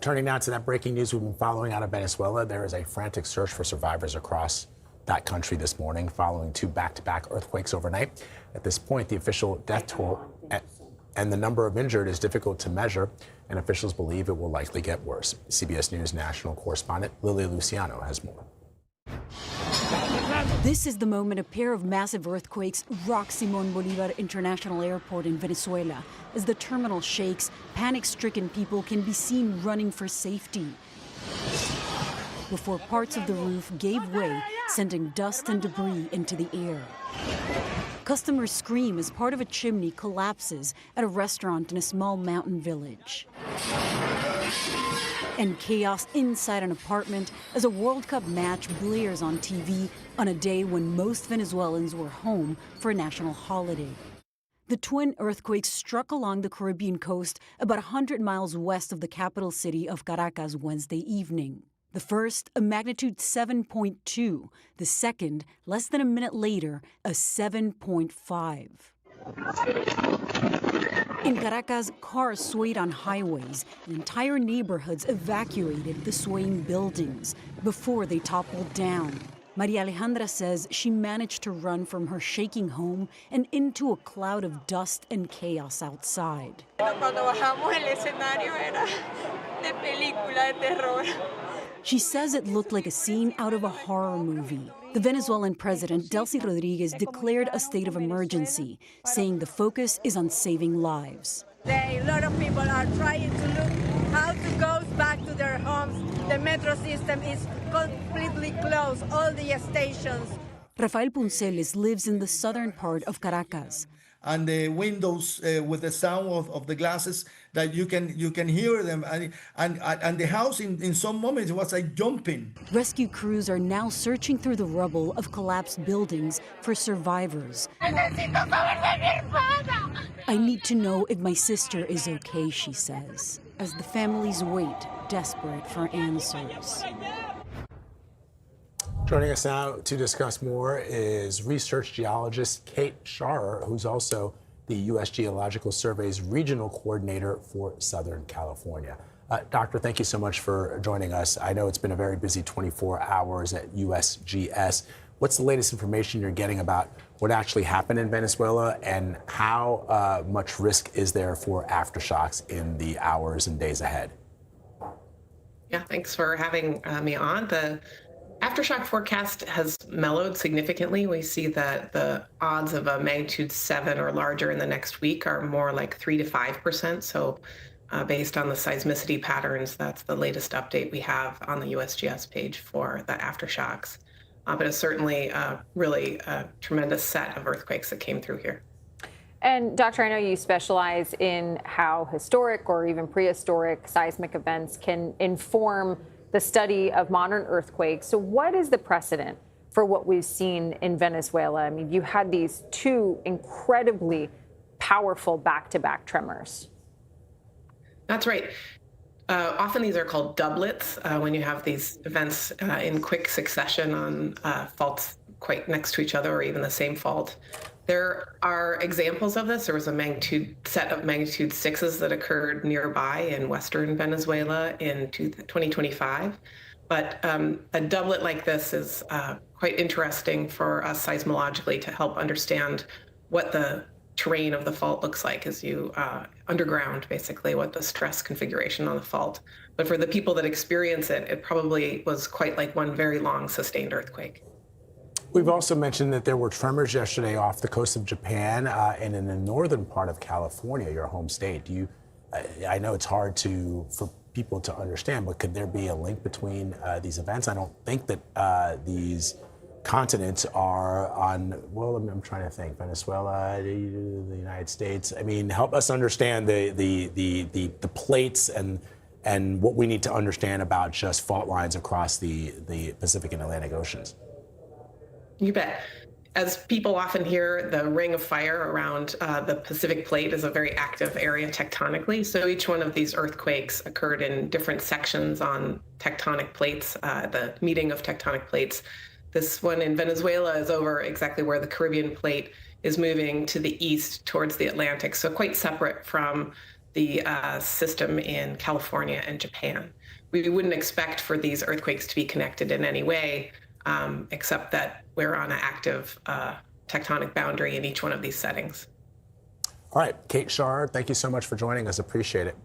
Turning now to that breaking news we've been following out of Venezuela. There is a frantic search for survivors across that country this morning following two back-to-back earthquakes overnight. At this point, the official death toll and the number of injured is difficult to measure, and officials believe it will likely get worse. CBS News national correspondent Lilia Luciano has more. This is the moment a pair of massive earthquakes rock Simón Bolívar International Airport in Venezuela. As the terminal shakes, panic-stricken people can be seen running for safety before parts of the roof gave way, sending dust and debris into the air. Customers scream as part of a chimney collapses at a restaurant in a small mountain village. And chaos inside an apartment as a World Cup match blares on TV on a day when most Venezuelans were home for a national holiday. The twin earthquakes struck along the Caribbean coast about 100 miles west of the capital city of Caracas Wednesday evening. The first, a magnitude 7.2. The second, less than a minute later, a 7.5. In Caracas, cars swayed on highways, and entire neighborhoods evacuated the swaying buildings before they toppled down. Maria Alejandra says she managed to run from her shaking home and into a cloud of dust and chaos outside. She says it looked like a scene out of a horror movie. The Venezuelan president, Delcy Rodriguez, declared a state of emergency, saying the focus is on saving lives. A lot of people are trying to look how to go back to their homes. The metro system is completely closed, all the stations. Rafael Punceles lives in the southern part of Caracas. And the windows with the sound of the glasses that you can hear them, and the house in some moments was like jumping. Rescue crews are now searching through the rubble of collapsed buildings for survivors. I need to know if my sister is okay, she says, as the families wait, desperate for answers. Joining us now to discuss more is research geologist Kate Scharer, who's also the U.S. Geological Survey's regional coordinator for Southern California. Doctor, thank you so much for joining us. I know it's been a very busy 24 hours at USGS. What's the latest information you're getting about what actually happened in Venezuela, and how much risk is there for aftershocks in the hours and days ahead? Yeah, thanks for having me on. The aftershock forecast has mellowed significantly. We see that the odds of a magnitude 7 or larger in the next week are more like 3 to 5%. So based on the seismicity patterns, that's the latest update we have on the USGS page for the aftershocks. But it's certainly really a tremendous set of earthquakes that came through here. And Doctor, I know you specialize in how historic or even prehistoric seismic events can inform the study of modern earthquakes. So what is the precedent for what we've seen in Venezuela? I mean, you had these two incredibly powerful back-to-back tremors. That's right. Often these are called doublets when you have these events in quick succession on faults quite next to each other or even the same fault. There are examples of this. There was a set of magnitude 6s that occurred nearby in western Venezuela in 2025. But a doublet like this is quite interesting for us seismologically to help understand what the terrain of the fault looks like as you underground, basically, what the stress configuration on the fault. But for the people that experience it, it probably was quite like one very long sustained earthquake. We've also mentioned that there were tremors yesterday off the coast of Japan and in the northern part of California, your home state. I know it's hard for people to understand, but could there be a link between these events? I don't think that these continents are on, well, I'm trying to think, Venezuela, the United States. I mean, help us understand the plates and what we need to understand about just fault lines across the Pacific and Atlantic Oceans. You bet. As people often hear, the ring of fire around the Pacific plate is a very active area tectonically. So each one of these earthquakes occurred in different sections on tectonic plates, the meeting of tectonic plates. This one in Venezuela is over exactly where the Caribbean plate is moving to the east towards the Atlantic, so quite separate from the system in California and Japan. We wouldn't expect for these earthquakes to be connected in any way, except that we're on an active tectonic boundary in each one of these settings. All right, Kate Scharer, thank you so much for joining us. Appreciate it.